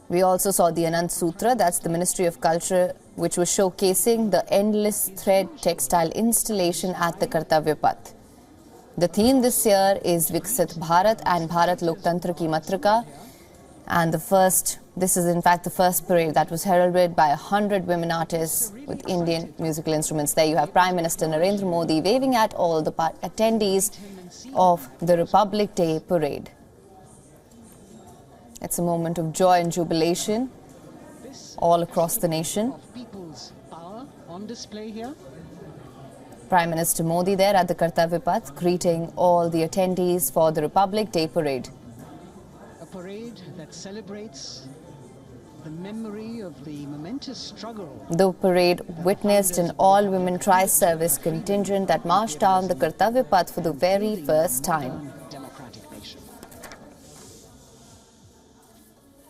We also saw the Anant Sutra, that's the Ministry of Culture, which was showcasing the endless thread textile installation at the Kartavya Path. The theme this year is Viksit Bharat and Bharat Loktantra Ki Matrika. And this is in fact the first parade that was heralded by 100 women artists with Indian musical instruments. There you have Prime Minister Narendra Modi waving at all the attendees of the Republic Day parade. It's a moment of joy and jubilation all across the nation. Prime Minister Modi there at the Kartavya Path greeting all the attendees for the Republic Day parade. A parade that celebrates the memory of the momentous struggle. The parade witnessed an all-women tri-service contingent that marched down the Kartavya Path for the very first time.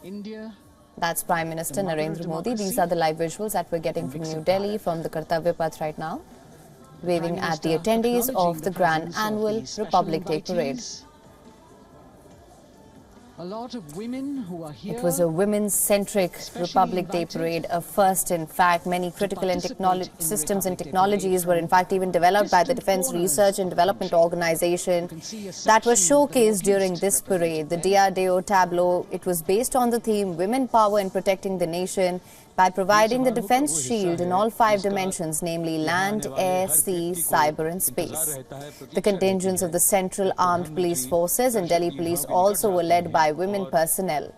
India. That's Prime Minister Narendra Modi. These are the live visuals that we're getting from New Delhi, from the Kartavya Path right now, waving at the attendees of the Grand Annual Republic Day Parade. A lot of women who are here. It was a women-centric Republic Day parade, a first. In fact, many critical systems and technologies were in fact even developed by the Defence Research and Development Organization that was showcased during this parade. The DRDO Tableau, it was based on the theme Women Power in Protecting the Nation by providing the defence shield in all 5 dimensions, namely land, air, sea, cyber and space. The contingents of the Central Armed Police Forces and Delhi Police also were led by women personnel,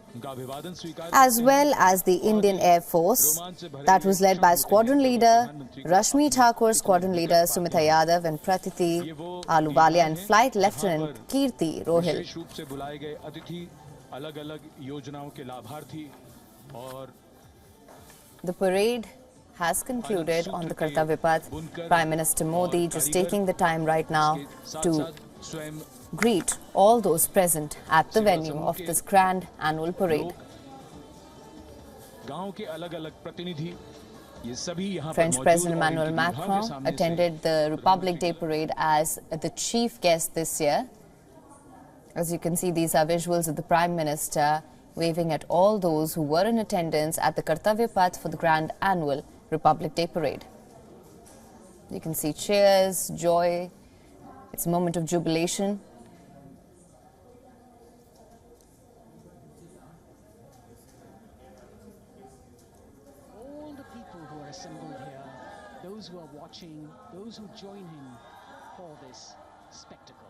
as well as the Indian Air Force that was led by Squadron Leader Rashmi Thakur, Squadron Leader Sumita Yadav and Pratiti Aluwalia and Flight Lieutenant Kirti Rohil. The parade has concluded on the Kartavya Path. Prime Minister Modi just taking the time right now to greet all those present at the venue of this grand annual parade. French President Emmanuel Macron attended the Republic Day parade as the chief guest this year. As you can see, these are visuals of the Prime Minister waving at all those who were in attendance at the Kartavya Path for the Grand Annual Republic Day Parade. You can see cheers, joy. It's a moment of jubilation. All the people who are assembled here, those who are watching, those who join him for this spectacle.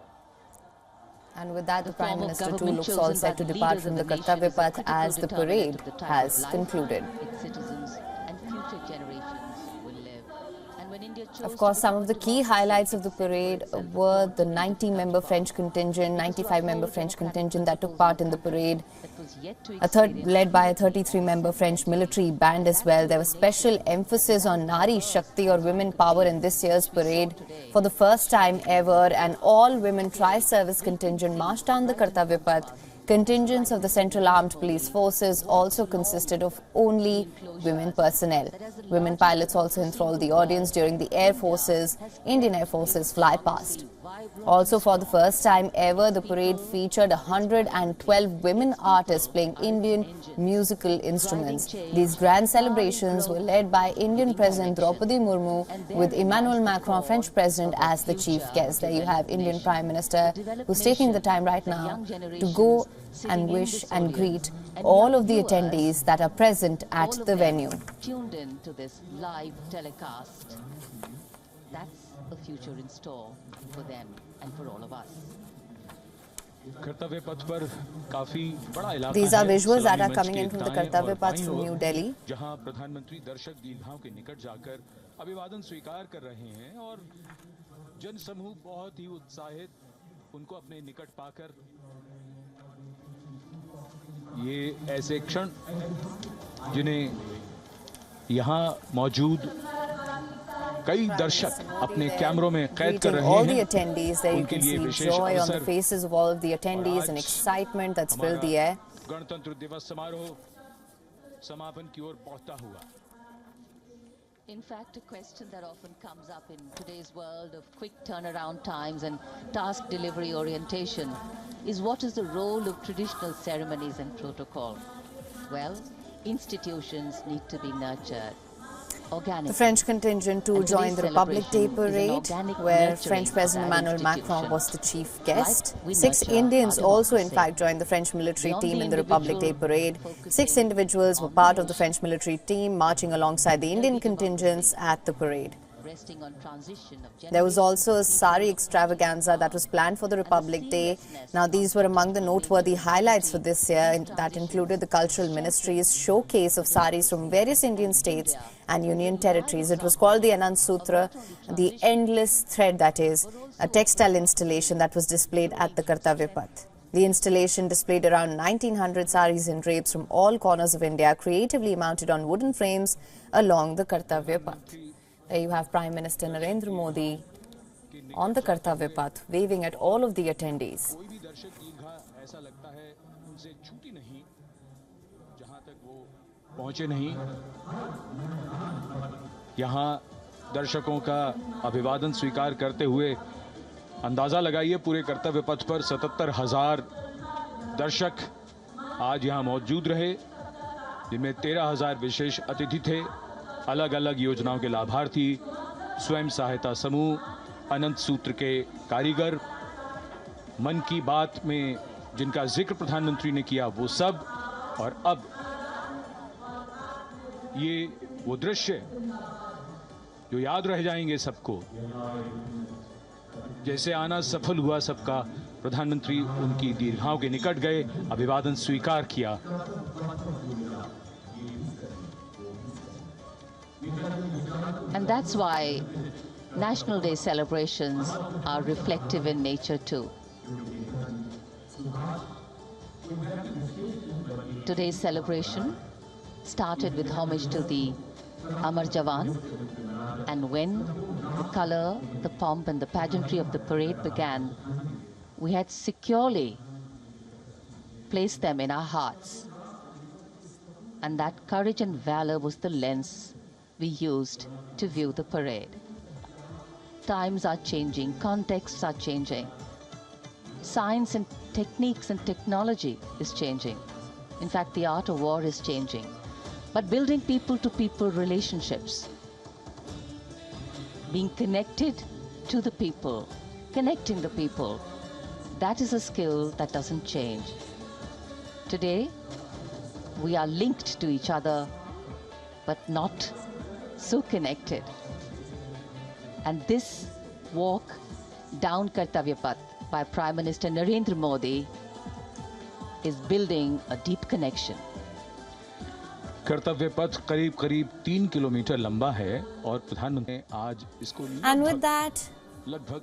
And with that, the Prime Minister too looks all set to depart from the Kartavya Path as the parade has concluded. Of course, some of the key highlights of the parade were the 90-member French contingent, 95-member French contingent that took part in the parade, led by a 33-member French military band as well. There was special emphasis on Nari Shakti or women power in this year's parade. For the first time ever, an all-women tri-service contingent marched down the Kartavya Path. Contingents of the Central Armed Police Forces also consisted of only women personnel. Women pilots also enthralled the audience during the Indian Air Force's flypast. Also, for the first time ever, the parade featured 112 women artists playing Indian musical instruments. These grand celebrations were led by Indian President Draupadi Murmu with Emmanuel Macron, French President, as the chief guest. There you have Indian Prime Minister who's taking the time right now to go and wish and greet all of the attendees that are present at the venue. Tuned in to this live telecast. That's a future in store for them and for all of us. These are visuals that are coming in from the Kartavya Path from New Delhi. ये ऐसे क्षण जिन्हें यहाँ मौजूद कई दर्शक अपने कैमरों में कैद कर रहे हैं। All the attendees, there you can see joy on the faces of all of the attendees and excitement that's filled the air. गणतंत्र दिवस समारोह समापन की ओर बढ़ता हुआ। In fact, a question that often comes up in today's world of quick turnaround times and task delivery orientation is what is the role of traditional ceremonies and protocol? Well, institutions need to be nurtured organically. The French contingent too joined the Republic Day parade, where French President Emmanuel Macron was the chief guest. 6 Indians also in fact joined the French military team in the Republic Day parade. 6 individuals were part of the French military team marching alongside the Indian contingents at the parade. There was also a sari extravaganza that was planned for the Republic Day. Now, these were among the noteworthy highlights for this year, and that included the Cultural Ministry's showcase of saris from various Indian states and union territories. It was called the Anand Sutra, the endless thread, that is, a textile installation that was displayed at the Kartavya Path. The installation displayed around 1900 saris and drapes from all corners of India, creatively mounted on wooden frames along the Kartavya Path. There you have Prime Minister Narendra Modi on the Kartavya Path, waving at all of the attendees. पहुंचे नहीं, यहाँ दर्शकों का अभिवादन स्वीकार करते हुए अंदाजा लगाइए पूरे कर्तव्य पथ पर 77,000 दर्शक आज यहाँ मौजूद रहे, जिनमें 13,000 विशेष अतिथि थे, अलग अलग योजनाओं के लाभार्थी, स्वयं सहायता समूह, अनंत सूत्र के कारीगर, मन की बात में जिनका जिक्र प्रधानमंत्री ने किया वो सब, और अब ये वो दृश्य जो याद रह जाएंगे सबको, जैसे आना सफल हुआ सबका, प्रधानमंत्री उनकी दीर्घाओं के निकट गए, अभिवादन स्वीकार किया। And that's why National Day celebrations are reflective in nature too. Today's celebration started with homage to the Amar Jawan, and when the color, the pomp and the pageantry of the parade began, we had securely placed them in our hearts. And that courage and valor was the lens we used to view the parade. Times are changing, contexts are changing. Science and techniques and technology is changing. In fact, the art of war is changing. But building people-to-people relationships, being connected to the people, connecting the people, that is a skill that doesn't change. Today, we are linked to each other, but not so connected. And this walk down Kartavya Path by Prime Minister Narendra Modi is building a deep connection. कर्तव्य पथ करीब 3 kilometre लंबा है और प्रधानमंत्री ने आज इसको And with that,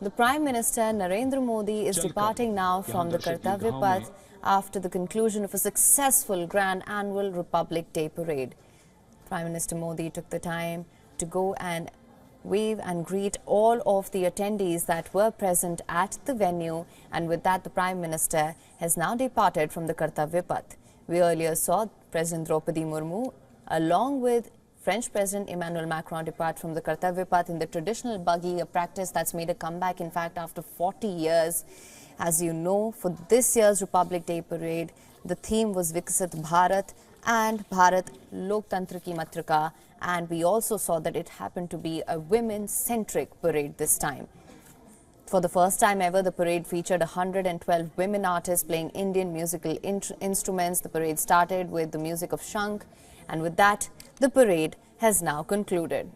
the Prime Minister Narendra Modi is departing now from the Kartavya Path after the conclusion of a successful grand annual Republic Day parade. Prime Minister Modi took the time to go and wave and greet all of the attendees that were present at the venue, and with that the Prime Minister has now departed from the Kartavya Path. We earlier saw President Draupadi Murmu along with French President Emmanuel Macron depart from the Kartavya Path in the traditional buggy, a practice that's made a comeback in fact after 40 years. As you know, for this year's Republic Day parade, the theme was Viksit Bharat and Bharat Loktantra Ki Matrika, and we also saw that it happened to be a women-centric parade this time. For the first time ever, the parade featured 112 women artists playing Indian musical instruments. The parade started with the music of Shankh, and with that, the parade has now concluded.